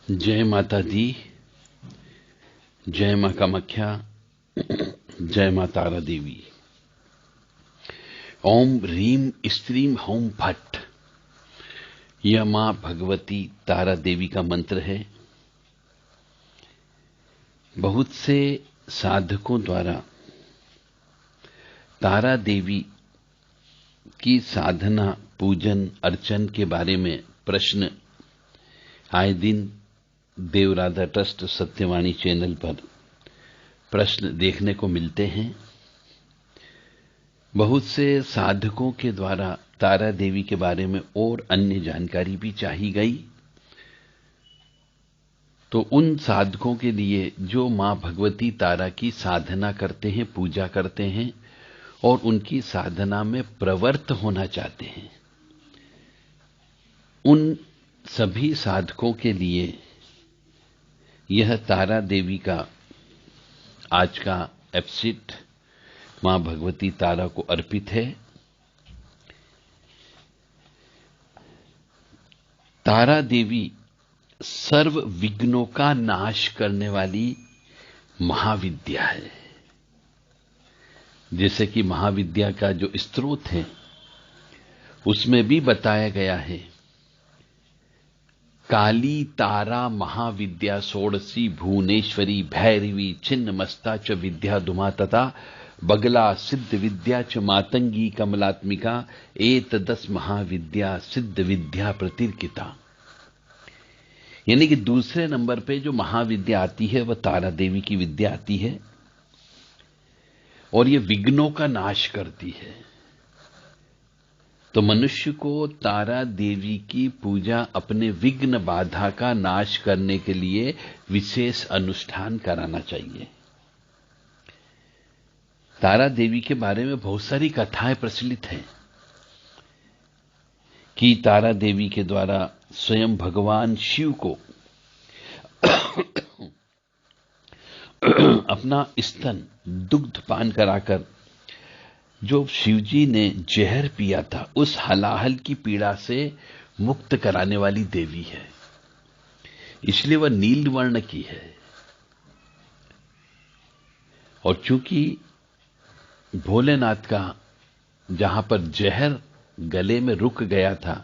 जय माता दी, जय मां कामाख्या, जय मां तारा देवी। ओम ह्रीम स्त्रीम हौम फट, यह मां भगवती तारा देवी का मंत्र है। बहुत से साधकों द्वारा तारा देवी की साधना, पूजन, अर्चन के बारे में प्रश्न आए दिन देवराधा ट्रस्ट सत्यवाणी चैनल पर प्रश्न देखने को मिलते हैं। बहुत से साधकों के द्वारा तारा देवी के बारे में और अन्य जानकारी भी चाही गई, तो उन साधकों के लिए जो मां भगवती तारा की साधना करते हैं, पूजा करते हैं और उनकी साधना में प्रवृत्त होना चाहते हैं, उन सभी साधकों के लिए यह तारा देवी का आज का एपिसोड मां भगवती तारा को अर्पित है। तारा देवी सर्व विघ्नों का नाश करने वाली महाविद्या है। जैसे कि महाविद्या का जो स्रोत है उसमें भी बताया गया है, काली तारा महाविद्या षोडशी भुवनेश्वरी भैरवी छिन्न मस्ता च विद्या दुमा तथा बगला सिद्ध विद्या च मातंगी कमलात्मिका एतदस महाविद्या सिद्ध विद्या प्रतिर्किता। यानी कि दूसरे नंबर पे जो महाविद्या आती है वह तारा देवी की विद्या आती है और ये विघ्नों का नाश करती है। तो मनुष्य को तारा देवी की पूजा अपने विघ्न बाधा का नाश करने के लिए विशेष अनुष्ठान कराना चाहिए। तारा देवी के बारे में बहुत सारी कथाएं प्रचलित हैं कि तारा देवी के द्वारा स्वयं भगवान शिव को अपना स्तन दुग्ध पान कराकर जो शिवजी ने जहर पिया था उस हलाहल की पीड़ा से मुक्त कराने वाली देवी है, इसलिए वह नील वर्ण की है। और चूंकि भोलेनाथ का जहां पर जहर गले में रुक गया था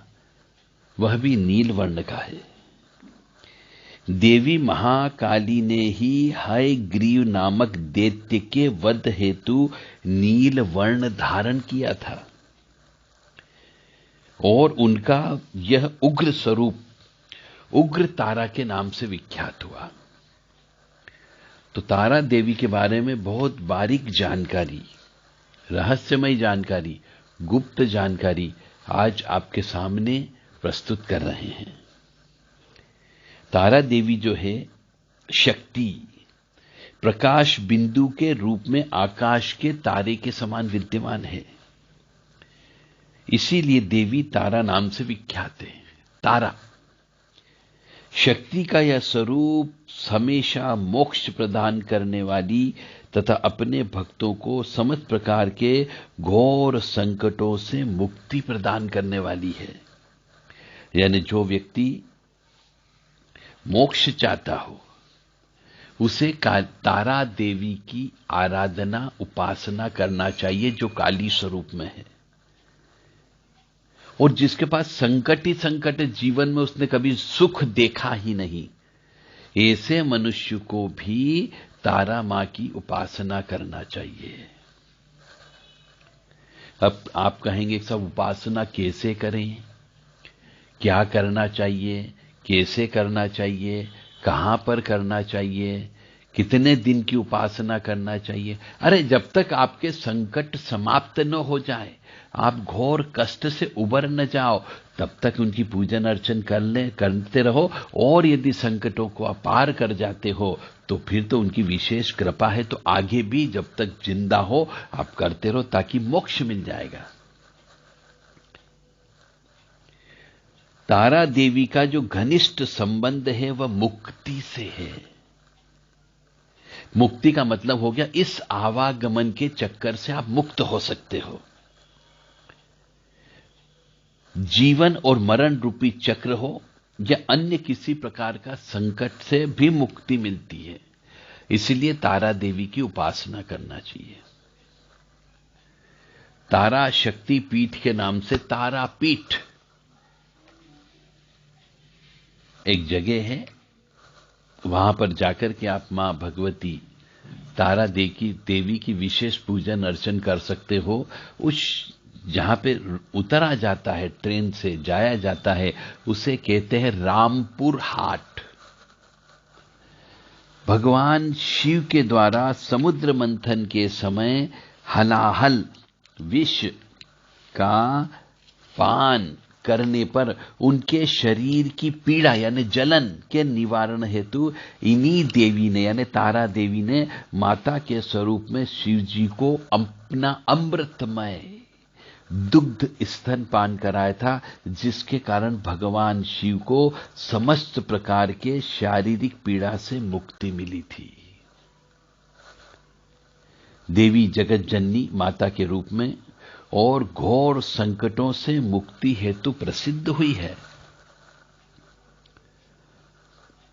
वह भी नील वर्ण का है। देवी महाकाली ने ही हयग्रीव नामक दैत्य के वध हेतु नील वर्ण धारण किया था और उनका यह उग्र स्वरूप उग्र तारा के नाम से विख्यात हुआ। तो तारा देवी के बारे में बहुत बारीक जानकारी, रहस्यमय जानकारी, गुप्त जानकारी आज आपके सामने प्रस्तुत कर रहे हैं। तारा देवी जो है शक्ति, प्रकाश बिंदु के रूप में आकाश के तारे के समान विद्यमान है, इसीलिए देवी तारा नाम से विख्यात है। तारा शक्ति का यह स्वरूप हमेशा मोक्ष प्रदान करने वाली तथा अपने भक्तों को समस्त प्रकार के घोर संकटों से मुक्ति प्रदान करने वाली है। यानी जो व्यक्ति मोक्ष चाहता हो उसे तारा देवी की आराधना, उपासना करना चाहिए जो काली स्वरूप में है। और जिसके पास संकट ही संकट है, जीवन में उसने कभी सुख देखा ही नहीं, ऐसे मनुष्य को भी तारा मां की उपासना करना चाहिए। अब आप कहेंगे सब उपासना कैसे करें, क्या करना चाहिए, कैसे करना चाहिए, कहां पर करना चाहिए, कितने दिन की उपासना करना चाहिए। अरे जब तक आपके संकट समाप्त न हो जाए, आप घोर कष्ट से उबर न जाओ, तब तक उनकी पूजन अर्चन करते रहो। और यदि संकटों को आप पार कर जाते हो तो फिर तो उनकी विशेष कृपा है, तो आगे भी जब तक जिंदा हो आप करते रहो, ताकि मोक्ष मिल जाएगा। तारा देवी का जो घनिष्ठ संबंध है वह मुक्ति से है। मुक्ति का मतलब हो गया इस आवागमन के चक्कर से आप मुक्त हो सकते हो। जीवन और मरण रूपी चक्र हो या अन्य किसी प्रकार का संकट से भी मुक्ति मिलती है। इसलिए तारा देवी की उपासना करना चाहिए। तारा शक्ति पीठ के नाम से तारापीठ एक जगह है, वहां पर जाकर के आप मां भगवती तारा देवी की विशेष पूजन अर्चन कर सकते हो। उस जहां पे उतरा जाता है, ट्रेन से जाया जाता है, उसे कहते हैं रामपुर हाट। भगवान शिव के द्वारा समुद्र मंथन के समय हलाहल विष का पान करने पर उनके शरीर की पीड़ा यानी जलन के निवारण हेतु इन्हीं देवी ने यानी तारा देवी ने माता के स्वरूप में शिव जी को अपना अमृतमय दुग्ध स्तनपान कराया था, जिसके कारण भगवान शिव को समस्त प्रकार के शारीरिक पीड़ा से मुक्ति मिली थी। देवी जगत जननी माता के रूप में और घोर संकटों से मुक्ति हेतु प्रसिद्ध हुई है।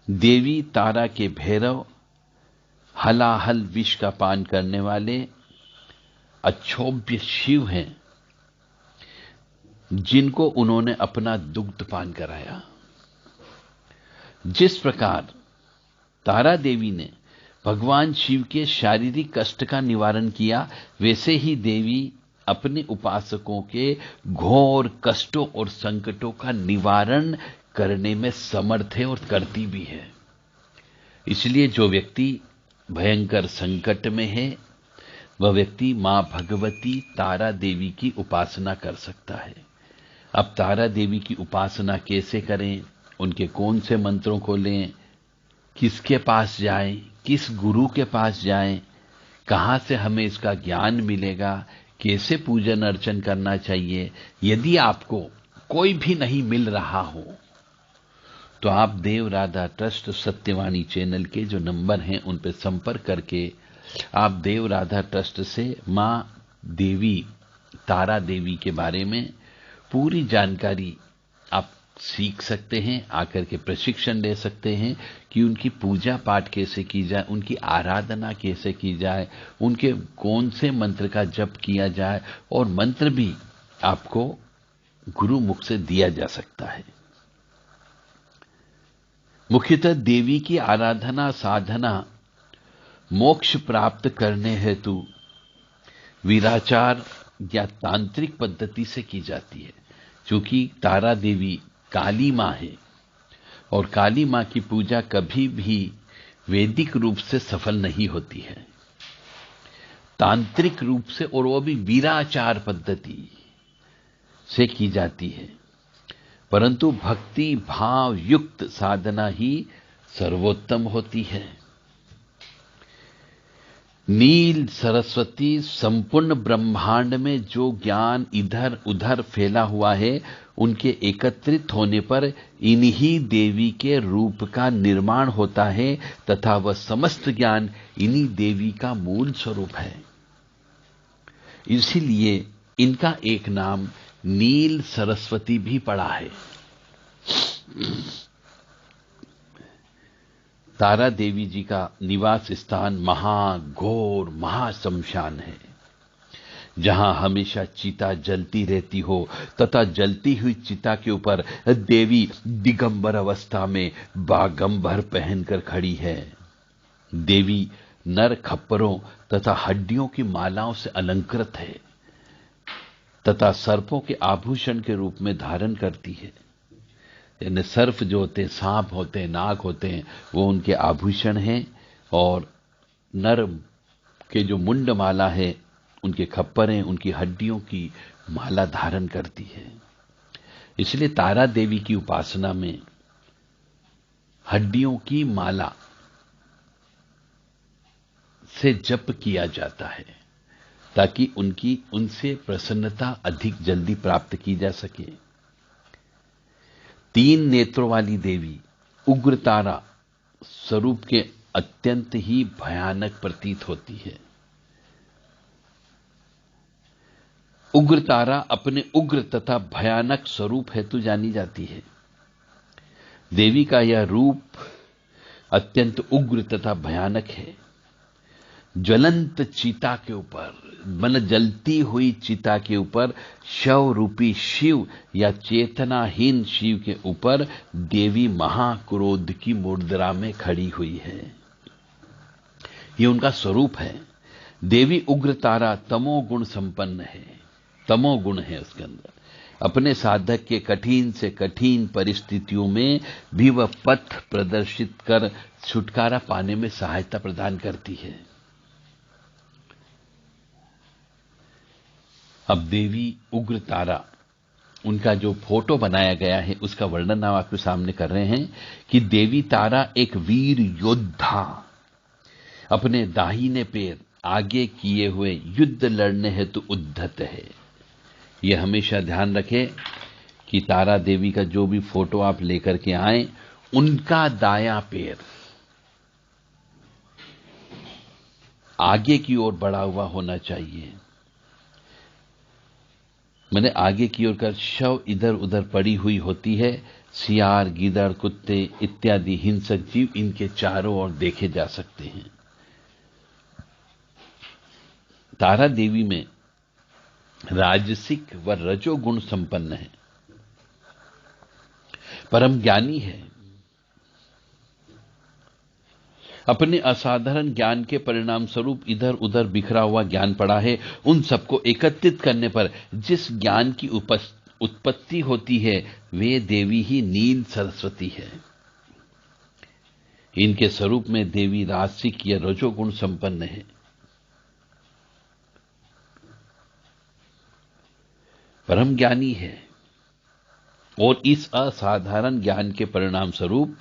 देवी तारा के भैरव हलाहल विष का पान करने वाले अक्षोभ्य शिव हैं, जिनको उन्होंने अपना दुग्ध पान कराया। जिस प्रकार तारा देवी ने भगवान शिव के शारीरिक कष्ट का निवारण किया, वैसे ही देवी अपने उपासकों के घोर कष्टों और संकटों का निवारण करने में समर्थ है और करती भी है। इसलिए जो व्यक्ति भयंकर संकट में है, वह व्यक्ति मां भगवती तारा देवी की उपासना कर सकता है। अब तारा देवी की उपासना कैसे करें, उनके कौन से मंत्रों को लें, किसके पास जाएं, किस गुरु के पास जाएं, कहां से हमें इसका ज्ञान मिलेगा, कैसे पूजन अर्चन करना चाहिए, यदि आपको कोई भी नहीं मिल रहा हो तो आप देव राधा ट्रस्ट सत्यवाणी चैनल के जो नंबर हैं उन पर संपर्क करके आप देव राधा ट्रस्ट से मां देवी तारा देवी के बारे में पूरी जानकारी आप सीख सकते हैं, आकर के प्रशिक्षण ले सकते हैं कि उनकी पूजा पाठ कैसे की जाए, उनकी आराधना कैसे की जाए, उनके कौन से मंत्र का जप किया जाए, और मंत्र भी आपको गुरु मुख से दिया जा सकता है। मुख्यतः देवी की आराधना साधना मोक्ष प्राप्त करने हेतु वीराचार या तांत्रिक पद्धति से की जाती है। क्योंकि तारा देवी काली मां है और काली मां की पूजा कभी भी वैदिक रूप से सफल नहीं होती है, तांत्रिक रूप से, और वो भी वीराचार पद्धति से की जाती है। परंतु भक्ति भाव युक्त साधना ही सर्वोत्तम होती है। नील सरस्वती संपूर्ण ब्रह्मांड में जो ज्ञान इधर उधर फैला हुआ है, उनके एकत्रित होने पर इन्हीं देवी के रूप का निर्माण होता है तथा वह समस्त ज्ञान इन्हीं देवी का मूल स्वरूप है। इसीलिए इनका एक नाम नील सरस्वती भी पड़ा है। तारा देवी जी का निवास स्थान महाघोर महाशमशान है, जहां हमेशा चिता जलती रहती हो तथा जलती हुई चिता के ऊपर देवी दिगंबर अवस्था में बागंबर पहनकर खड़ी है। देवी नर खप्परों तथा हड्डियों की मालाओं से अलंकृत है तथा सर्पों के आभूषण के रूप में धारण करती है। यानी सर्प जो होते हैं, सांप होते हैं, नाग होते हैं, वो उनके आभूषण हैं, और नर के जो मुंड माला है, उनके खप्पर हैं, उनकी हड्डियों की माला धारण करती है। इसलिए तारा देवी की उपासना में हड्डियों की माला से जप किया जाता है ताकि उनसे प्रसन्नता अधिक जल्दी प्राप्त की जा सके। 3 नेत्रों वाली देवी उग्रतारा स्वरूप के अत्यंत ही भयानक प्रतीत होती है। उग्रतारा अपने उग्र तथा भयानक स्वरूप हेतु जानी जाती है। देवी का यह रूप अत्यंत उग्र तथा भयानक है। ज्वलंत चिता के ऊपर, मतलब जलती हुई चिता के ऊपर शव रूपी शिव या चेतनाहीन शिव के ऊपर देवी महाक्रोध की मुद्रा में खड़ी हुई है। ये उनका स्वरूप है। देवी उग्र तारा तमोगुण संपन्न है, तमोगुण है उसके अंदर। अपने साधक के कठिन से कठिन परिस्थितियों में भी वह पथ प्रदर्शित कर छुटकारा पाने में सहायता प्रदान करती है। अब देवी उग्र तारा, उनका जो फोटो बनाया गया है उसका वर्णन हम आपके सामने कर रहे हैं कि देवी तारा एक वीर योद्धा अपने दाहिने पैर आगे किए हुए युद्ध लड़ने हेतु उद्धत है। यह हमेशा ध्यान रखें कि तारा देवी का जो भी फोटो आप लेकर के आए, उनका दायां पैर आगे की ओर बढ़ा हुआ होना चाहिए। मैंने आगे की ओर कर, शव इधर उधर पड़ी हुई होती है। सियार, गीदड़, कुत्ते इत्यादि हिंसक जीव इनके चारों ओर देखे जा सकते हैं। तारा देवी में राजसिक व रजोगुण संपन्न है, परम ज्ञानी है। अपने असाधारण ज्ञान के परिणाम स्वरूप इधर उधर बिखरा हुआ ज्ञान पड़ा है, उन सबको एकत्रित करने पर जिस ज्ञान की उत्पत्ति होती है वे देवी ही नील सरस्वती है। इनके स्वरूप में देवी राजसिक या रजोगुण संपन्न है। परम ज्ञानी है और इस असाधारण ज्ञान के परिणाम स्वरूप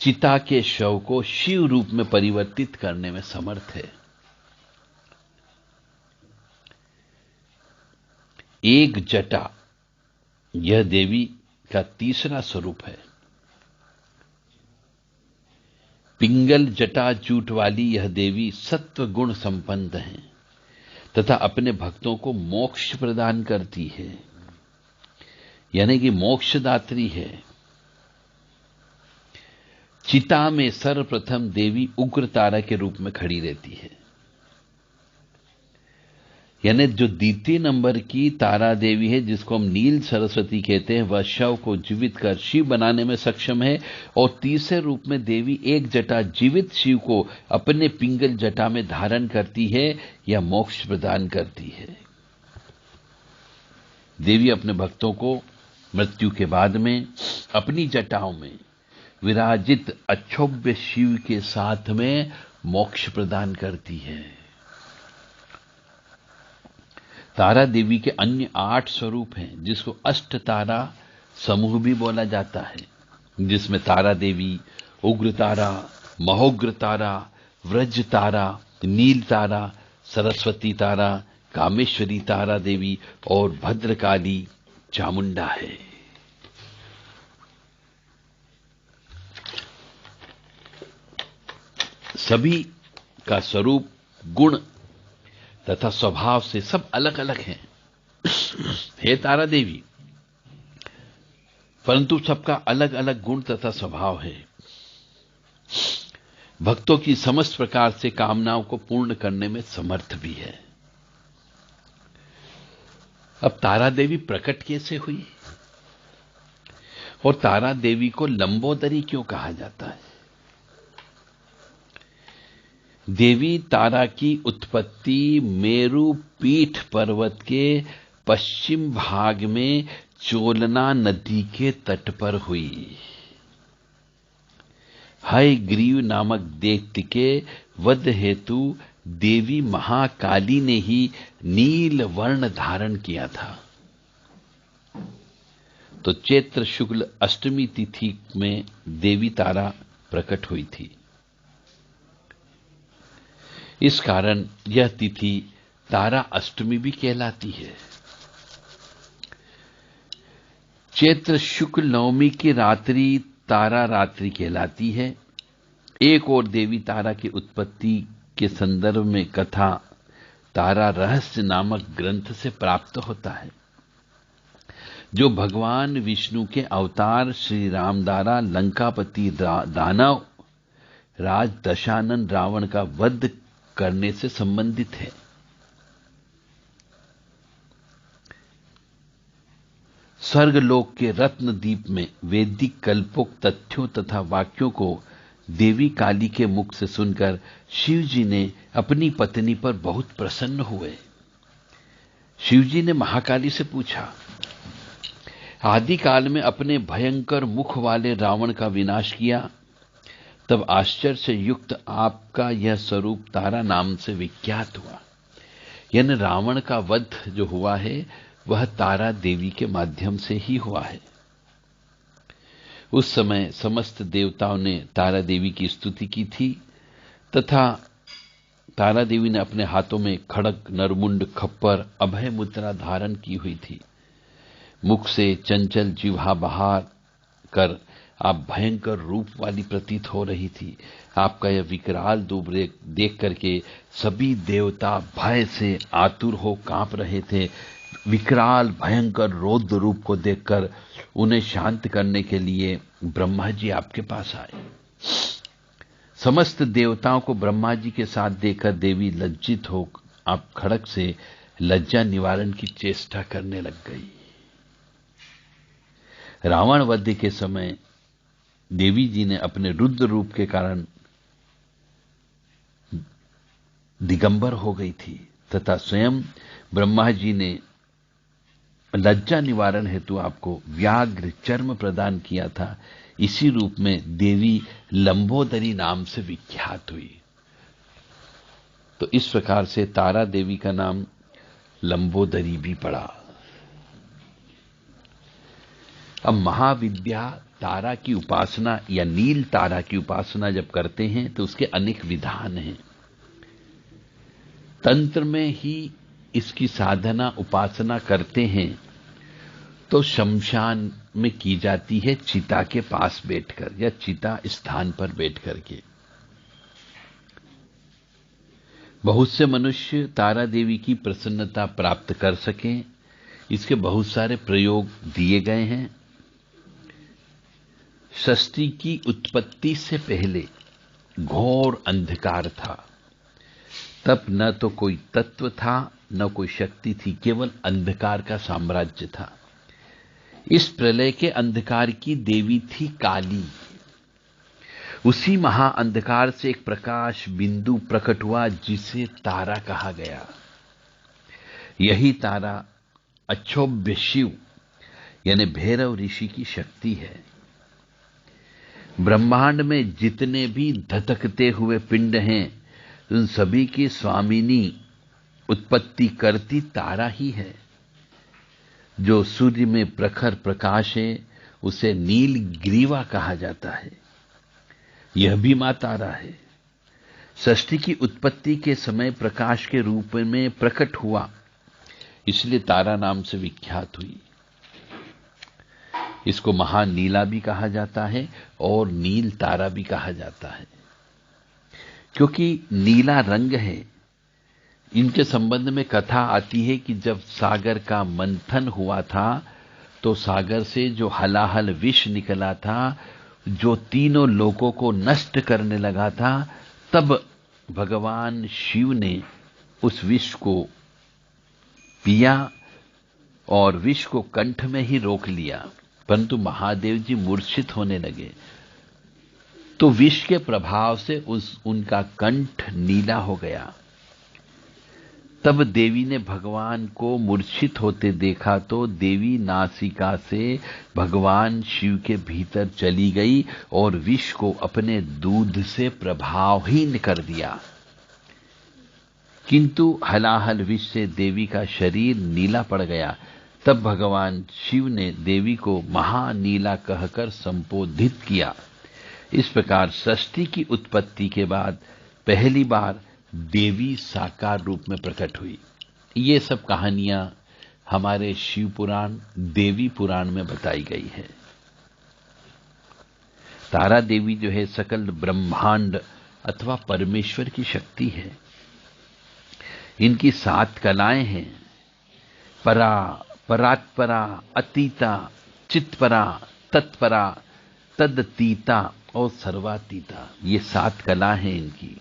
चिता के शव को शिव रूप में परिवर्तित करने में समर्थ है। एक जटा यह देवी का तीसरा स्वरूप है। पिंगल जटा जूट वाली यह देवी सत्व गुण संपन्न है तथा अपने भक्तों को मोक्ष प्रदान करती है, यानी कि मोक्षदात्री है। चिता में सर्वप्रथम देवी उग्र तारा के रूप में खड़ी रहती है, यानी जो द्वितीय नंबर की तारा देवी है जिसको हम नील सरस्वती कहते हैं, वह शव को जीवित कर शिव बनाने में सक्षम है। और तीसरे रूप में देवी एक जटा जीवित शिव को अपने पिंगल जटा में धारण करती है या मोक्ष प्रदान करती है। देवी अपने भक्तों को मृत्यु के बाद में अपनी जटाओं में विराजित अक्षोभ्य शिव के साथ में मोक्ष प्रदान करती है। तारा देवी के अन्य 8 स्वरूप हैं जिसको अष्ट तारा समूह भी बोला जाता है, जिसमें तारा देवी, उग्र तारा, महोग्र तारा, व्रज तारा, नील तारा, सरस्वती तारा, कामेश्वरी तारा देवी और भद्रकाली चामुंडा है। सभी का स्वरूप, गुण तथा स्वभाव से सब अलग अलग हैं। हे तारा देवी, परंतु सबका अलग अलग गुण तथा स्वभाव है। भक्तों की समस्त प्रकार से कामनाओं को पूर्ण करने में समर्थ भी है। अब तारा देवी प्रकट कैसे हुई और तारा देवी को लंबोदरी क्यों कहा जाता है? देवी तारा की उत्पत्ति मेरु पीठ पर्वत के पश्चिम भाग में चोलना नदी के तट पर हुई। हयग्रीव नामक दैत्य के वध हेतु देवी महाकाली ने ही नील वर्ण धारण किया था। तो चैत्र शुक्ल अष्टमी तिथि में देवी तारा प्रकट हुई थी। इस कारण यह तिथि तारा अष्टमी भी कहलाती है। चैत्र शुक्ल नवमी की रात्रि तारा रात्रि कहलाती है। एक और देवी तारा की उत्पत्ति के संदर्भ में कथा तारा रहस्य नामक ग्रंथ से प्राप्त होता है। जो भगवान विष्णु के अवतार श्री राम द्वारा लंकापति दानव राज दशानन रावण का वध करने से संबंधित है। स्वर्गलोक के रत्नदीप में वैदिक कल्पोक्त तथ्यों तथा वाक्यों को देवी काली के मुख से सुनकर शिव जी ने अपनी पत्नी पर बहुत प्रसन्न हुए। शिव जी ने महाकाली से पूछा, आदिकाल में अपने भयंकर मुख वाले रावण का विनाश किया, तब आश्चर्य से युक्त आपका यह स्वरूप तारा नाम से विख्यात हुआ। यानी रावण का वध जो हुआ है वह तारा देवी के माध्यम से ही हुआ है। उस समय समस्त देवताओं ने तारा देवी की स्तुति की थी तथा तारा देवी ने अपने हाथों में खड़ग, नरमुंड, खप्पर, अभय मुद्रा धारण की हुई थी। मुख से चंचल जिह्वा बाहर कर आप भयंकर रूप वाली प्रतीत हो रही थी। आपका यह विकराल रूप देख करके सभी देवता भय से आतुर हो कांप रहे थे। विकराल भयंकर रौद्र रूप को देखकर उन्हें शांत करने के लिए ब्रह्मा जी आपके पास आए। समस्त देवताओं को ब्रह्मा जी के साथ देखकर देवी लज्जित हो आप खड़ग से लज्जा निवारण की चेष्टा करने लग गई। रावण वध के समय देवी जी ने अपने रुद्र रूप के कारण दिगंबर हो गई थी तथा स्वयं ब्रह्मा जी ने लज्जा निवारण हेतु आपको व्याघ्र चर्म प्रदान किया था। इसी रूप में देवी लंबोदरी नाम से विख्यात हुई। तो इस प्रकार से तारा देवी का नाम लंबोदरी भी पड़ा। अब महाविद्या तारा की उपासना या नील तारा की उपासना जब करते हैं तो उसके अनेक विधान हैं। तंत्र में ही इसकी साधना उपासना करते हैं तो शमशान में की जाती है, चिता के पास बैठकर या चिता स्थान पर बैठकर के। बहुत से मनुष्य तारा देवी की प्रसन्नता प्राप्त कर सकें, इसके बहुत सारे प्रयोग दिए गए हैं। सृष्टि की उत्पत्ति से पहले घोर अंधकार था। तब न तो कोई तत्व था न कोई शक्ति थी, केवल अंधकार का साम्राज्य था। इस प्रलय के अंधकार की देवी थी काली। उसी महा अंधकार से एक प्रकाश बिंदु प्रकट हुआ जिसे तारा कहा गया। यही तारा अक्षोभ्य शिव यानी भैरव ऋषि की शक्ति है। ब्रह्मांड में जितने भी धधकते हुए पिंड हैं उन सभी की स्वामिनी उत्पत्ति करती तारा ही है। जो सूर्य में प्रखर प्रकाश है उसे नील ग्रीवा कहा जाता है, यह भी मां तारा है। सृष्टि की उत्पत्ति के समय प्रकाश के रूप में प्रकट हुआ, इसलिए तारा नाम से विख्यात हुई। इसको महानीला भी कहा जाता है और नील तारा भी कहा जाता है, क्योंकि नीला रंग है। इनके संबंध में कथा आती है कि जब सागर का मंथन हुआ था तो सागर से जो हलाहल विष निकला था, जो तीनों लोकों को नष्ट करने लगा था, तब भगवान शिव ने उस विष को पिया और विष को कंठ में ही रोक लिया। परंतु महादेव जी मूर्छित होने लगे तो विष के प्रभाव से उनका कंठ नीला हो गया। तब देवी ने भगवान को मूर्छित होते देखा तो देवी नासिका से भगवान शिव के भीतर चली गई और विष को अपने दूध से प्रभावहीन कर दिया। किंतु हलाहल विष से देवी का शरीर नीला पड़ गया। तब भगवान शिव ने देवी को महानीला कहकर संबोधित किया। इस प्रकार सृष्टि की उत्पत्ति के बाद पहली बार देवी साकार रूप में प्रकट हुई। ये सब कहानियां हमारे शिव पुराण, देवी पुराण में बताई गई है। तारा देवी जो है सकल ब्रह्मांड अथवा परमेश्वर की शक्ति है। इनकी 7 कलाएं हैं, परा, परात्परा, अतीता, चित्परा, तत्परा, तदतीता और सर्वातीता। ये 7 कला हैं इनकी,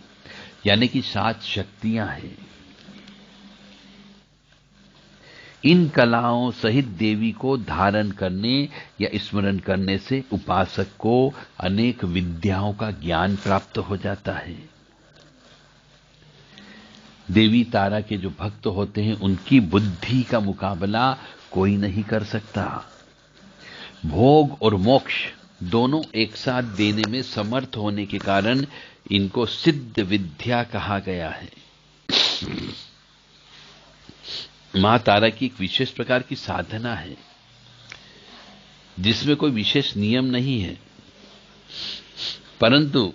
यानी कि 7 शक्तियां हैं। इन कलाओं सहित देवी को धारण करने या स्मरण करने से उपासक को अनेक विद्याओं का ज्ञान प्राप्त हो जाता है। देवी तारा के जो भक्त होते हैं उनकी बुद्धि का मुकाबला कोई नहीं कर सकता। भोग और मोक्ष दोनों एक साथ देने में समर्थ होने के कारण इनको सिद्ध विद्या कहा गया है। मां तारा की एक विशेष प्रकार की साधना है जिसमें कोई विशेष नियम नहीं है, परंतु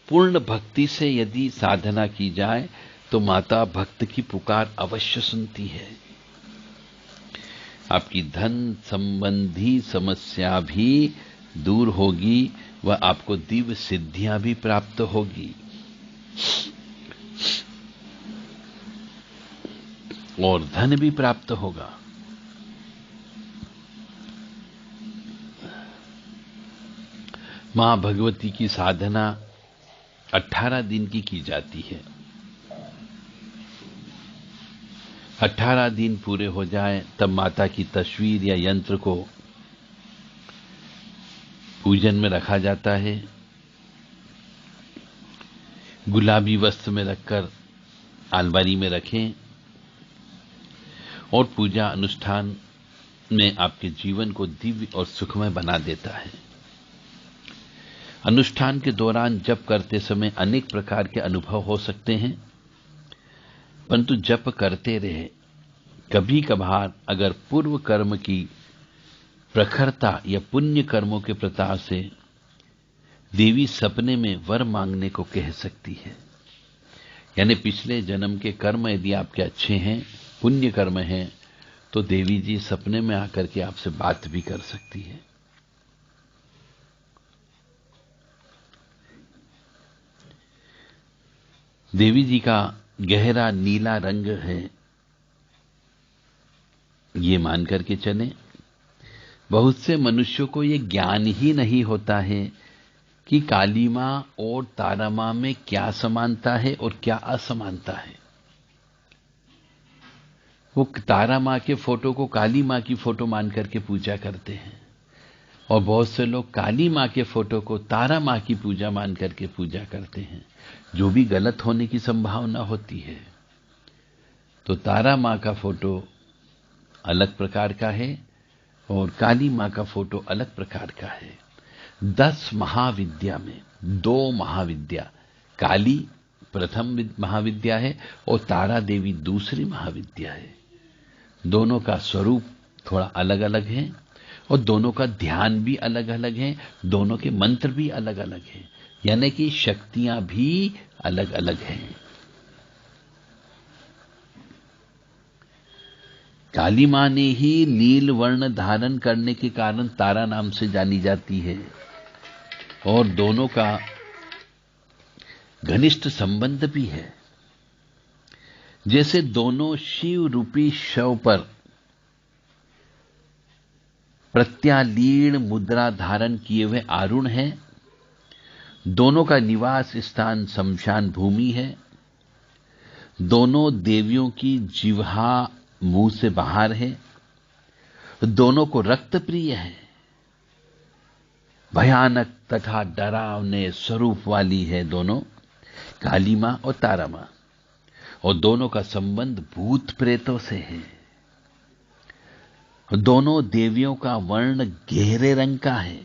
पूर्ण भक्ति से यदि साधना की जाए तो माता भक्त की पुकार अवश्य सुनती है। आपकी धन संबंधी समस्या भी दूर होगी व आपको दिव्य सिद्धियां भी प्राप्त होगी और धन भी प्राप्त होगा। मां भगवती की साधना 18 दिन की जाती है। 18 दिन पूरे हो जाए तब माता की तस्वीर या यंत्र को पूजन में रखा जाता है। गुलाबी वस्त्र में रखकर अलमारी में रखें और पूजा अनुष्ठान में आपके जीवन को दिव्य और सुखमय बना देता है। अनुष्ठान के दौरान जप करते समय अनेक प्रकार के अनुभव हो सकते हैं, परंतु जप करते रहे। कभी कभार अगर पूर्व कर्म की प्रखरता या पुण्य कर्मों के प्रताप से देवी सपने में वर मांगने को कह सकती है। यानी पिछले जन्म के कर्म यदि आपके अच्छे हैं, पुण्य कर्म हैं, तो देवी जी सपने में आकर के आपसे बात भी कर सकती है। देवी जी का गहरा नीला रंग है, ये मान करके चलें। बहुत से मनुष्यों को ये ज्ञान ही नहीं होता है कि काली मां और तारा मां में क्या समानता है और क्या असमानता है। वो तारा मां के फोटो को काली मां की फोटो मान करके पूजा करते हैं और बहुत से लोग काली मां के फोटो को तारा मां की पूजा मान करके पूजा करते हैं, जो भी गलत होने की संभावना होती है। तो तारा मां का फोटो अलग प्रकार का है और काली मां का फोटो अलग प्रकार का है। 10 महाविद्या में 2 महाविद्या, काली प्रथम महाविद्या है और तारा देवी दूसरी महाविद्या है। दोनों का स्वरूप थोड़ा अलग अलग है और दोनों का ध्यान भी अलग अलग है, दोनों के मंत्र भी अलग अलग हैं, यानी कि शक्तियां भी अलग अलग हैं। काली मां ने ही नील वर्ण धारण करने के कारण तारा नाम से जानी जाती है और दोनों का घनिष्ठ संबंध भी है। जैसे दोनों शिव रूपी शव पर प्रत्यालीन मुद्रा धारण किए हुए आरूढ़ हैं, दोनों का निवास स्थान शमशान भूमि है, दोनों देवियों की जिह्वा मुंह से बाहर है, दोनों को रक्त प्रिय है, भयानक तथा डरावने स्वरूप वाली है दोनों, काली मां और तारा मां, और दोनों का संबंध भूत प्रेतों से है। दोनों देवियों का वर्ण गहरे रंग का है,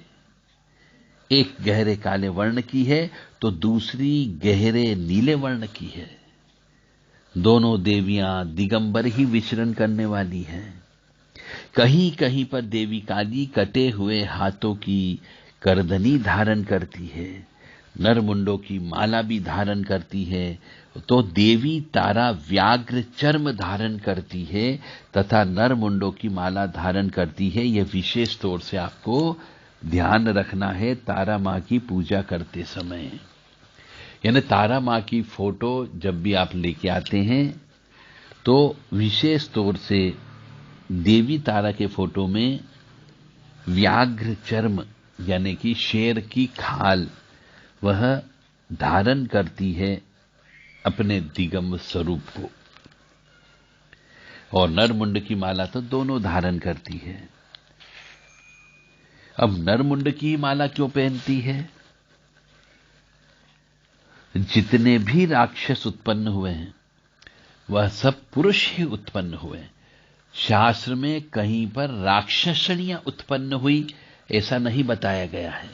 एक गहरे काले वर्ण की है तो दूसरी गहरे नीले वर्ण की है। दोनों देवियां दिगंबर ही विचरण करने वाली हैं। कहीं कहीं पर देवी काली कटे हुए हाथों की करदनी धारण करती है, नरमुंडों की माला भी धारण करती है, तो देवी तारा व्याघ्र चर्म धारण करती है तथा नरमुंडों की माला धारण करती है। यह विशेष तौर से आपको ध्यान रखना है तारा मां की पूजा करते समय। यानी तारा मां की फोटो जब भी आप लेके आते हैं तो विशेष तौर से देवी तारा के फोटो में व्याघ्र चर्म यानी कि शेर की खाल वह धारण करती है अपने दिगंबर स्वरूप को, और नरमुंड की माला तो दोनों धारण करती है। अब नरमुंड की माला क्यों पहनती है? जितने भी राक्षस उत्पन्न हुए हैं वह सब पुरुष ही उत्पन्न हुए। शास्त्र में कहीं पर राक्षसणियां उत्पन्न हुई ऐसा नहीं बताया गया है,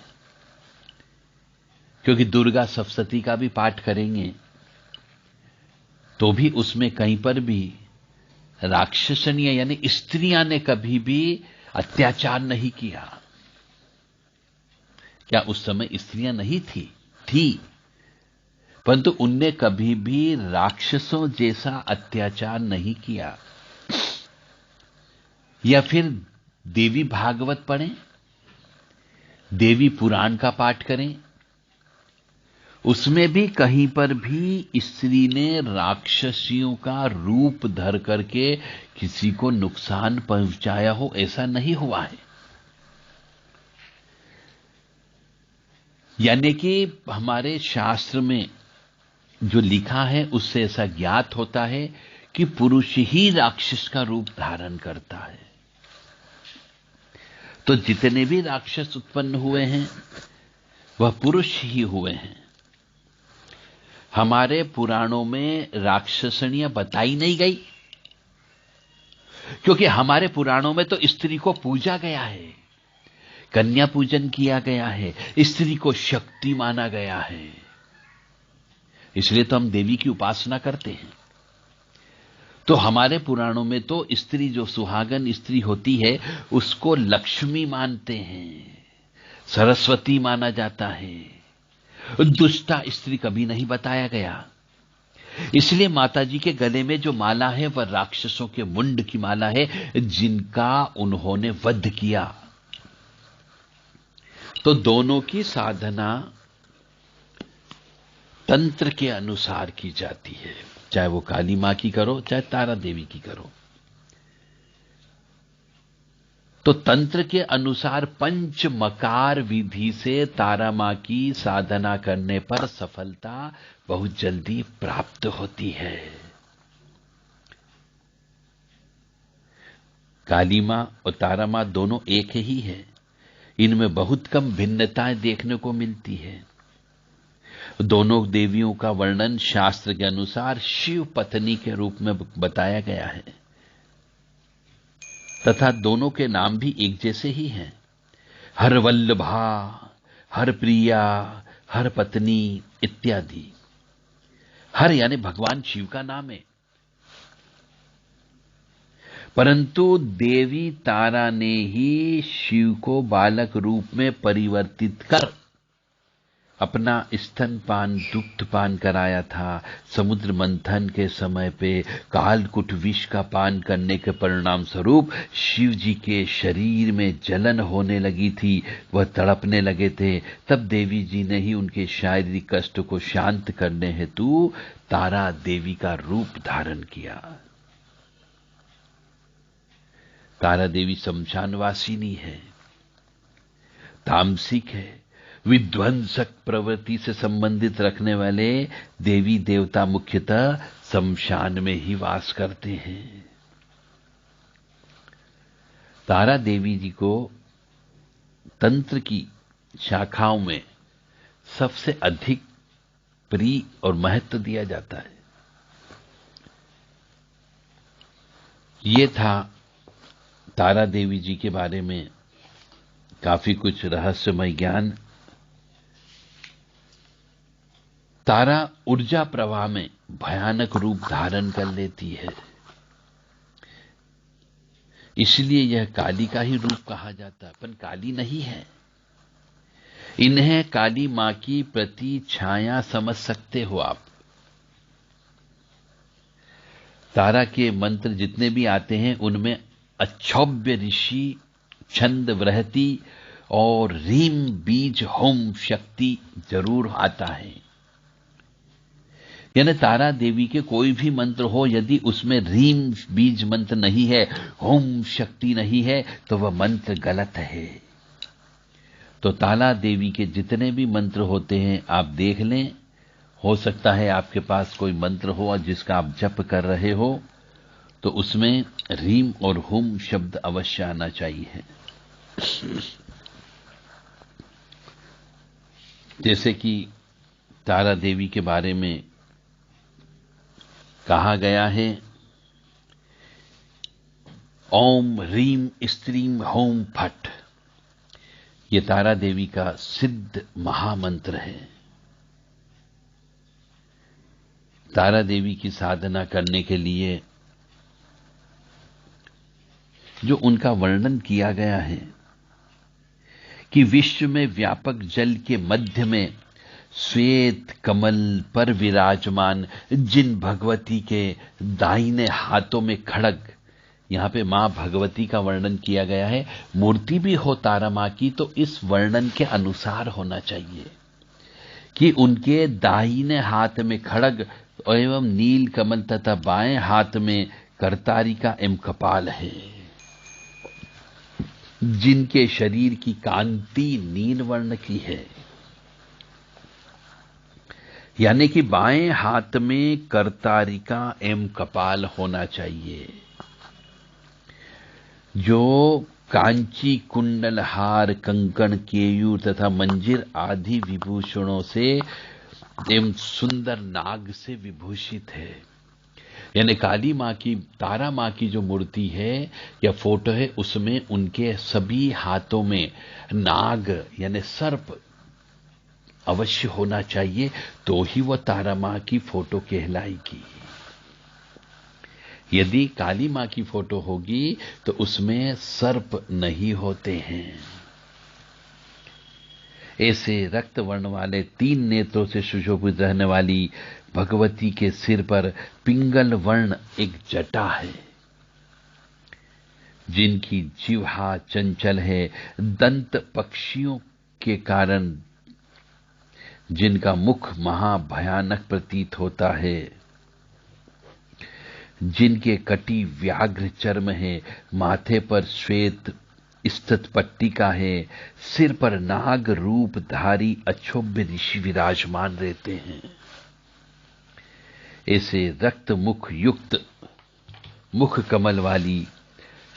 क्योंकि दुर्गा सप्तशती का भी पाठ करेंगे तो भी उसमें कहीं पर भी राक्षसणियां यानी स्त्रियां ने कभी भी अत्याचार नहीं किया। क्या उस समय स्त्रियां नहीं थी, परंतु उनने कभी भी राक्षसों जैसा अत्याचार नहीं किया। या फिर देवी भागवत पढ़ें, देवी पुराण का पाठ करें, उसमें भी कहीं पर भी स्त्री ने राक्षसियों का रूप धर करके किसी को नुकसान पहुंचाया हो ऐसा नहीं हुआ है। यानी कि हमारे शास्त्र में जो लिखा है उससे ऐसा ज्ञात होता है कि पुरुष ही राक्षस का रूप धारण करता है। तो जितने भी राक्षस उत्पन्न हुए हैं वह पुरुष ही हुए हैं। हमारे पुराणों में राक्षसणियां बताई नहीं गई, क्योंकि हमारे पुराणों में तो स्त्री को पूजा गया है, कन्या पूजन किया गया है, स्त्री को शक्ति माना गया है। इसलिए तो हम देवी की उपासना करते हैं। तो हमारे पुराणों में तो स्त्री जो सुहागन स्त्री होती है उसको लक्ष्मी मानते हैं, सरस्वती माना जाता है। दुष्टा स्त्री कभी नहीं बताया गया। इसलिए माताजी के गले में जो माला है वह राक्षसों के मुंड की माला है जिनका उन्होंने वध किया। तो दोनों की साधना तंत्र के अनुसार की जाती है, चाहे वो काली मां की करो चाहे तारा देवी की करो। तो तंत्र के अनुसार पंच मकार विधि से तारा मां की साधना करने पर सफलता बहुत जल्दी प्राप्त होती है। काली मां और तारा मां दोनों एक ही है, इनमें बहुत कम भिन्नताएं देखने को मिलती है। दोनों देवियों का वर्णन शास्त्र के अनुसार शिव पत्नी के रूप में बताया गया है, तथा दोनों के नाम भी एक जैसे ही हैं, हर वल्लभा, हर प्रिया, हर पत्नी इत्यादि। हर यानी भगवान शिव का नाम है, परंतु देवी तारा ने ही शिव को बालक रूप में परिवर्तित कर अपना स्तनपान दुग्धपान कराया था। समुद्र मंथन के समय पे कालकुट विष का पान करने के परिणाम स्वरूप शिव जी के शरीर में जलन होने लगी थी, वह तड़पने लगे थे। तब देवी जी ने ही उनके शारीरिक कष्ट को शांत करने हेतु तारा देवी का रूप धारण किया। तारा देवी शमशानवासिनी है, तामसिक है, विध्वंसक प्रवृत्ति से संबंधित रखने वाले देवी देवता मुख्यतः शमशान में ही वास करते हैं। तारा देवी जी को तंत्र की शाखाओं में सबसे अधिक प्रिय और महत्व दिया जाता है। ये था तारा देवी जी के बारे में काफी कुछ रहस्यमय ज्ञान। तारा ऊर्जा प्रवाह में भयानक रूप धारण कर लेती है, इसलिए यह काली का ही रूप कहा जाता है, पर काली नहीं है। इन्हें काली मां की प्रति छाया समझ सकते हो आप। तारा के मंत्र जितने भी आते हैं उनमें अच्छौभ्य ऋषि, छंद वृहति और रीम बीज होम शक्ति जरूर आता है। यानी तारा देवी के कोई भी मंत्र हो, यदि उसमें रीम बीज मंत्र नहीं है, होम शक्ति नहीं है, तो वह मंत्र गलत है। तो तारा देवी के जितने भी मंत्र होते हैं आप देख लें, हो सकता है आपके पास कोई मंत्र हो और जिसका आप जप कर रहे हो, तो उसमें रीम और हुम शब्द अवश्य आना चाहिए। जैसे कि तारा देवी के बारे में कहा गया है, ओम रीम स्त्रीम होम फट, ये तारा देवी का सिद्ध महामंत्र है। तारा देवी की साधना करने के लिए जो उनका वर्णन किया गया है कि विश्व में व्यापक जल के मध्य में श्वेत कमल पर विराजमान जिन भगवती के दाहिने हाथों में खड्ग, यहां पे मां भगवती का वर्णन किया गया है। मूर्ति भी हो तारा मां की तो इस वर्णन के अनुसार होना चाहिए कि उनके दाहिने हाथ में खड्ग एवं नील कमल तथा बाएं हाथ में करतारिका एवं कपाल है, जिनके शरीर की कांति नील वर्ण की है। यानी कि बाएं हाथ में करतारिका एवं कपाल होना चाहिए, जो कांची कुंडल हार कंकण केयूर तथा मंजिर आदि विभूषणों से एवं सुंदर नाग से विभूषित है। यानी काली मां की, तारा मां की जो मूर्ति है या फोटो है, उसमें उनके सभी हाथों में नाग यानी सर्प अवश्य होना चाहिए, तो ही वह तारा मां की फोटो कहलाएगी। यदि काली मां की फोटो होगी तो उसमें सर्प नहीं होते हैं। ऐसे रक्त वर्ण वाले 3 नेत्रों से सुशोभित रहने वाली भगवती के सिर पर पिंगल वर्ण एक जटा है, जिनकी जिह्वा चंचल है, दंत पक्षियों के कारण जिनका मुख महाभयानक प्रतीत होता है, जिनके कटी व्याघ्र चर्म है, माथे पर श्वेत स्थित पट्टिका है, सिर पर नाग रूप धारी अक्षोभ्य ऋषि विराजमान रहते हैं। ऐसे रक्त मुख युक्त मुख कमल वाली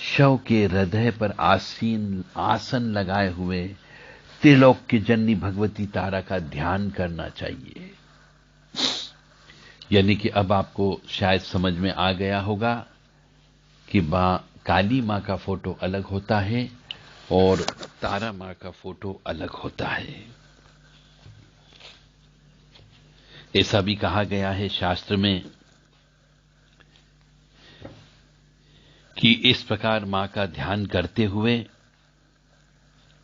शव के हृदय पर आसन लगाए हुए त्रिलोक की जननी भगवती तारा का ध्यान करना चाहिए। यानी कि अब आपको शायद समझ में आ गया होगा कि काली मां का फोटो अलग होता है और तारा मां का फोटो अलग होता है। ऐसा भी कहा गया है शास्त्र में कि इस प्रकार मां का ध्यान करते हुए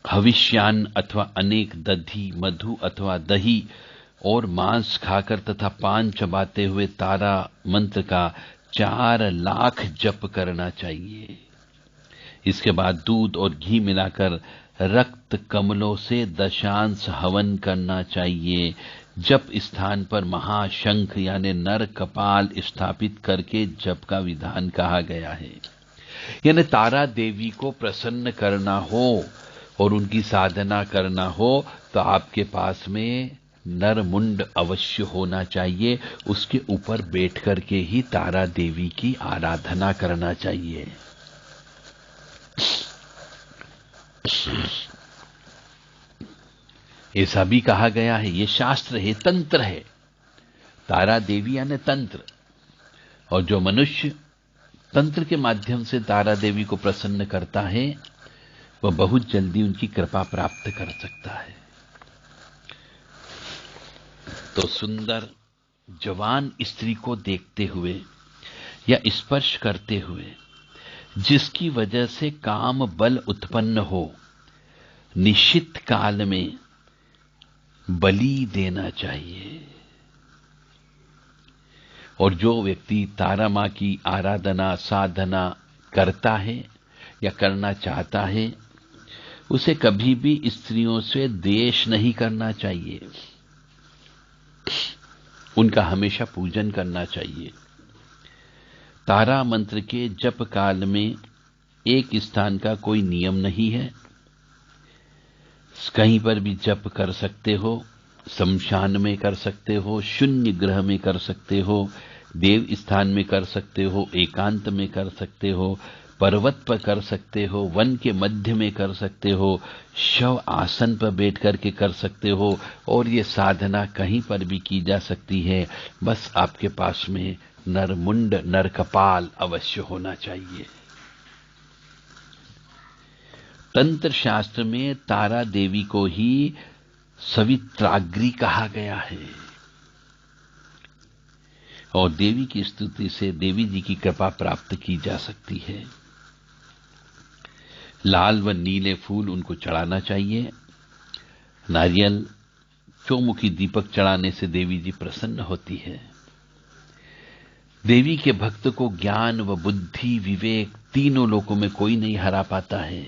हविष्यान अथवा अनेक दधि मधु अथवा दही और मांस खाकर तथा पान चबाते हुए तारा मंत्र का 4 लाख जप करना चाहिए। इसके बाद दूध और घी मिलाकर रक्त कमलों से दशांश हवन करना चाहिए। जप स्थान पर महाशंख यानी नर कपाल स्थापित करके जप का विधान कहा गया है। यानी तारा देवी को प्रसन्न करना हो और उनकी साधना करना हो तो आपके पास में नर मुंड अवश्य होना चाहिए, उसके ऊपर बैठ करके ही तारा देवी की आराधना करना चाहिए। ऐसा भी कहा गया है, ये शास्त्र है, तंत्र है। तारा देवी यानी तंत्र, और जो मनुष्य तंत्र के माध्यम से तारा देवी को प्रसन्न करता है वह बहुत जल्दी उनकी कृपा प्राप्त कर सकता है। तो सुंदर जवान स्त्री को देखते हुए या स्पर्श करते हुए जिसकी वजह से काम बल उत्पन्न हो, निश्चित काल में बलि देना चाहिए। और जो व्यक्ति तारा मां की आराधना साधना करता है या करना चाहता है, उसे कभी भी स्त्रियों से द्वेष नहीं करना चाहिए। उनका हमेशा पूजन करना चाहिए। तारा मंत्र के जप काल में एक स्थान का कोई नियम नहीं है, कहीं पर भी जप कर सकते हो, शमशान में कर सकते हो, शून्य ग्रह में कर सकते हो, देव स्थान में कर सकते हो, एकांत में कर सकते हो, पर्वत पर कर सकते हो, वन के मध्य में कर सकते हो, शव आसन पर बैठ करके कर सकते हो, और ये साधना कहीं पर भी की जा सकती है। बस आपके पास में नरमुंड नरकपाल अवश्य होना चाहिए। तंत्र शास्त्र में तारा देवी को ही सवित्राग्री कहा गया है, और देवी की स्तुति से देवी जी की कृपा प्राप्त की जा सकती है। लाल व नीले फूल उनको चढ़ाना चाहिए। नारियल, चौमुखी दीपक चढ़ाने से देवी जी प्रसन्न होती है। देवी के भक्त को ज्ञान व बुद्धि विवेक तीनों लोकों में कोई नहीं हरा पाता है,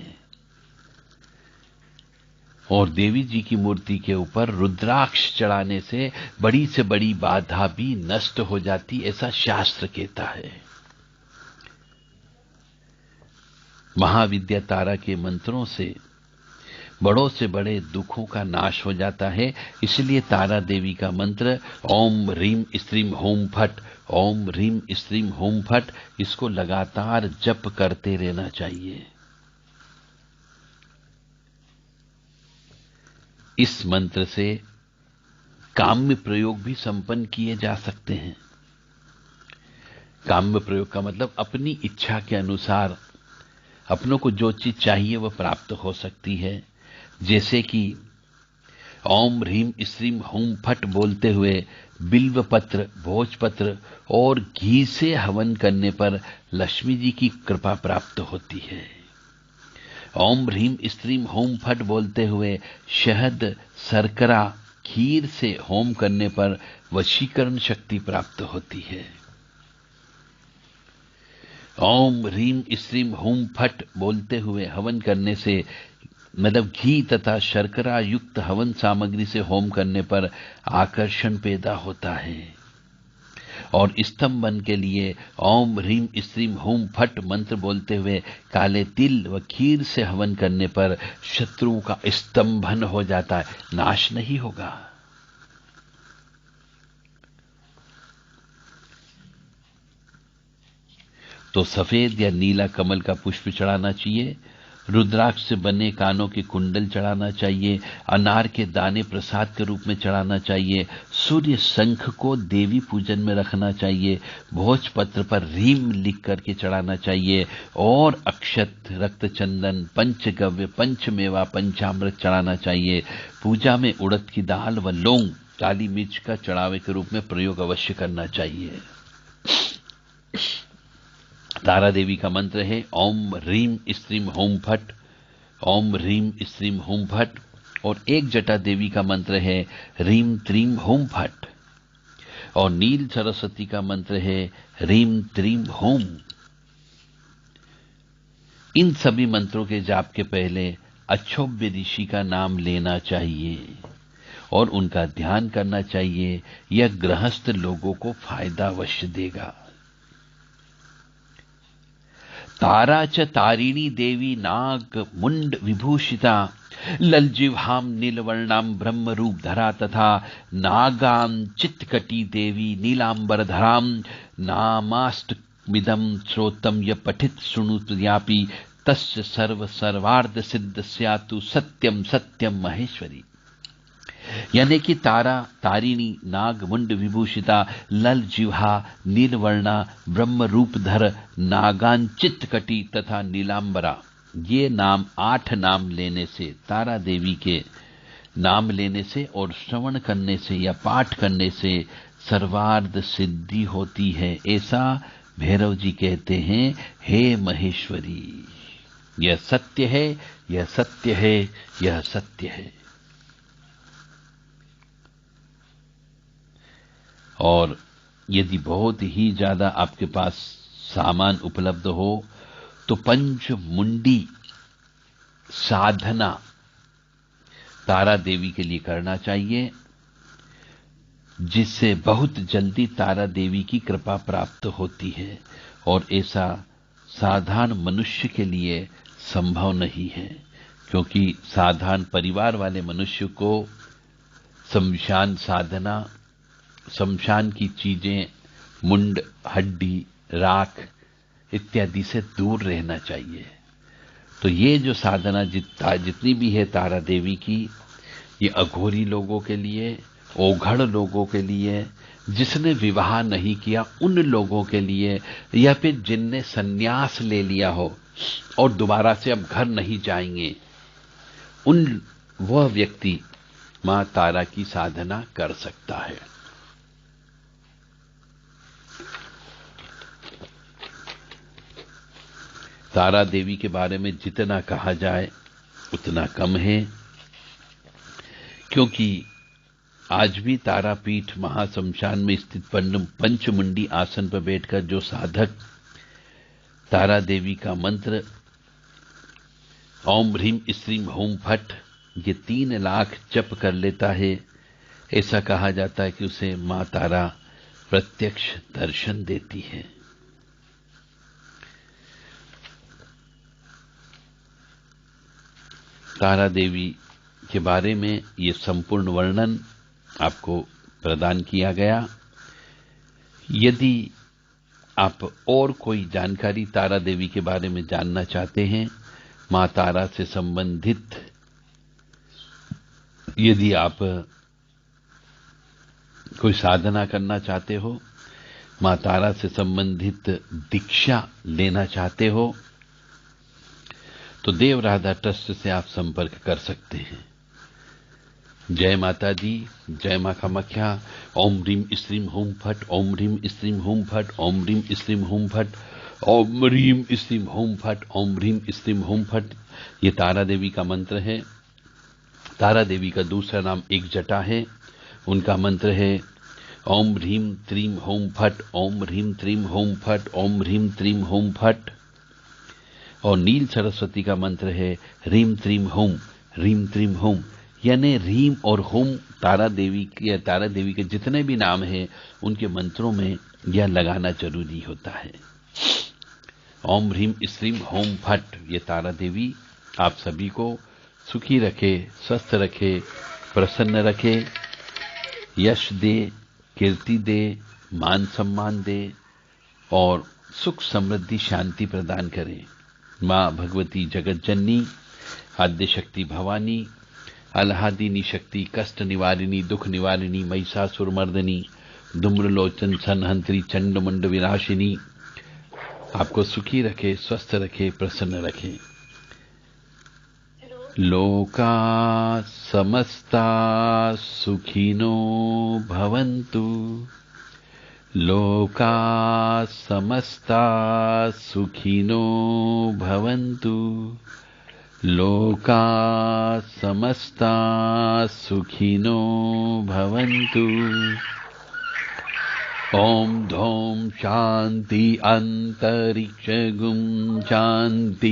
और देवी जी की मूर्ति के ऊपर रुद्राक्ष चढ़ाने से बड़ी बाधा भी नष्ट हो जाती, ऐसा शास्त्र कहता है। महाविद्या तारा के मंत्रों से बड़े दुखों का नाश हो जाता है। इसलिए तारा देवी का मंत्र ओम ह्रीम स्त्रीम होम फट, ओम ह्रीम स्त्रीम होम फट, इसको लगातार जप करते रहना चाहिए। इस मंत्र से काम्य प्रयोग भी संपन्न किए जा सकते हैं। काम्य प्रयोग का मतलब अपनी इच्छा के अनुसार अपनों को जो चीज चाहिए वह प्राप्त हो सकती है। जैसे कि ओम ह्रीम स्त्रीम होम फट बोलते हुए बिल्व पत्र, भोजपत्र और घी से हवन करने पर लक्ष्मी जी की कृपा प्राप्त होती है। ओम ह्रीम स्त्रीम होम फट बोलते हुए शहद, शर्करा, खीर से होम करने पर वशीकरण शक्ति प्राप्त होती है। ओम ह्रीम स्त्रीम होम फट बोलते हुए हवन करने से, मतलब घी तथा शर्करा युक्त हवन सामग्री से होम करने पर आकर्षण पैदा होता है। और स्तंभन के लिए ओम ह्रीम स्त्रीम होम फट मंत्र बोलते हुए काले तिल व खीर से हवन करने पर शत्रुओं का स्तंभन हो जाता है, नाश नहीं होगा। तो सफेद या नीला कमल का पुष्प चढ़ाना चाहिए, रुद्राक्ष से बने कानों के कुंडल चढ़ाना चाहिए, अनार के दाने प्रसाद के रूप में चढ़ाना चाहिए, सूर्य शंख को देवी पूजन में रखना चाहिए, भोजपत्र पर रीम लिख करके चढ़ाना चाहिए, और अक्षत, रक्त चंदन, पंचगव्य, पंचमेवा, पंचामृत चढ़ाना चाहिए। पूजा में उड़द की दाल व लौंग, काली मिर्च का चढ़ावे के रूप में प्रयोग अवश्य करना चाहिए। तारा देवी का मंत्र है ओम ह्रीम स्त्रीम होम फट, ओम ह्रीम स्त्रीम होम फट, और एक जटा देवी का मंत्र है ह्रीम त्रीम होम फट, और नील सरस्वती का मंत्र है ह्रीम त्रीम होम। इन सभी मंत्रों के जाप के पहले अच्छोभ्य ऋषि का नाम लेना चाहिए और उनका ध्यान करना चाहिए। यह गृहस्थ लोगों को फायदा अवश्य देगा। तारा च तारिणी देवी नाग मुंड विभूषिता, ललजिह्वाम नीलवर्णाम ब्रह्म रूप धरा, तथा नागाम चित्कटी देवी नीलांबरधराम, नामाष्टमिदं श्रोतम य पठित शृणुत्यापि, तस्य सर्व सर्वार्थ सिद्ध स्यातु सत्यम सत्यम महेश्वरी। यानी कि तारा, तारिणी, नाग मुंड विभूषिता, लल जिह्वा, नीलवर्णा, ब्रह्म रूपधर, नागांचित कटी तथा नीलांबरा, ये नाम 8 नाम लेने से, तारा देवी के नाम लेने से और श्रवण करने से या पाठ करने से सर्वार्थ सिद्धि होती है। ऐसा भैरव जी कहते हैं, हे महेश्वरी, यह सत्य है, यह सत्य है, यह सत्य है। और यदि बहुत ही ज्यादा आपके पास सामान उपलब्ध हो तो पंचमुंडी साधना तारा देवी के लिए करना चाहिए। जिससे बहुत जल्दी तारा देवी की कृपा प्राप्त होती है, और ऐसा साधारण मनुष्य के लिए संभव नहीं है, क्योंकि साधारण परिवार वाले मनुष्य को शमशान साधना, शमशान की चीजें, मुंड, हड्डी, राख इत्यादि से दूर रहना चाहिए। तो ये जो साधना जितनी भी है तारा देवी की, ये अघोरी लोगों के लिए, ओघड़ लोगों के लिए, जिसने विवाह नहीं किया उन लोगों के लिए, या फिर जिनने संन्यास ले लिया हो और दोबारा से अब घर नहीं जाएंगे, उन वह व्यक्ति मां तारा की साधना कर सकता है। तारा देवी के बारे में जितना कहा जाए उतना कम है, क्योंकि आज भी तारापीठ महाशमशान में स्थित पंचमुंडी आसन पर बैठकर जो साधक तारा देवी का मंत्र ओम ह्रीम श्रीम होम फट ये 3 लाख जप कर लेता है, ऐसा कहा जाता है कि उसे मां तारा प्रत्यक्ष दर्शन देती है। तारा देवी के बारे में ये संपूर्ण वर्णन आपको प्रदान किया गया। यदि आप और कोई जानकारी तारा देवी के बारे में जानना चाहते हैं, मां तारा से संबंधित यदि आप कोई साधना करना चाहते हो, मां तारा से संबंधित दीक्षा लेना चाहते हो, तो देव राधा ट्रस्ट से आप संपर्क कर सकते हैं। जय माता दी, जय मां कामाख्या। ओम ह्रीम श्रीम होम फट, ओम ह्रीम श्रीम होम फट, ओम ह्रीम श्रीम होम फट, ओम ह्रीम श्रीम होम फट, ओम ह्रीम श्रीम होम फट। ये तारा देवी का मंत्र है। तारा देवी का दूसरा नाम एक जटा है। उनका मंत्र है ओम ह्रीम त्रीम होम फट, ओम ह्रीम त्रीम होम फट, ओम ह्रीम त्रीम होम फट। और नील सरस्वती का मंत्र है ह्रीम त्रीम होम, ह्रीम त्रीम होम। यानी ह्रीम और होम तारा देवी के जितने भी नाम हैं उनके मंत्रों में यह लगाना जरूरी होता है। ओम ह्रीम श्रीम होम फट। ये तारा देवी आप सभी को सुखी रखे, स्वस्थ रखे, प्रसन्न रखे, यश दे, कीर्ति दे, मान सम्मान दे और सुख समृद्धि शांति प्रदान करे। मां भगवती जगत जननी, आद्य शक्ति भवानी, अलहादिनी शक्ति, कष्ट निवारिणी, दुख निवारिणी, महिषासुर मर्दिनी, धूम्रलोचन संहंत्री, चंडमुंड विनाशिनी आपको सुखी रखे, स्वस्थ रखे, प्रसन्न रखे। लोका समस्ता सुखिनो भवन्तु, लोका समस्ता सुखिनो भवन्तु, लोका समस्ता सुखिनो भवन्तु। ओम धौम शांति अंतरिक्षगुं शांति,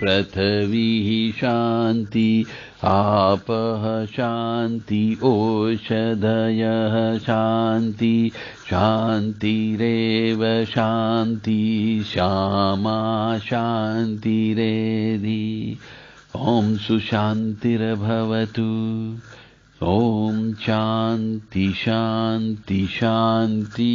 पृथ्वी शांति, आपः शांति, ओषधयः शांति, शांतिरेव शांति, श्यामा शांतिरेधि। ओम सुशांतिर्भवतु। ओम शांति शांति शांति।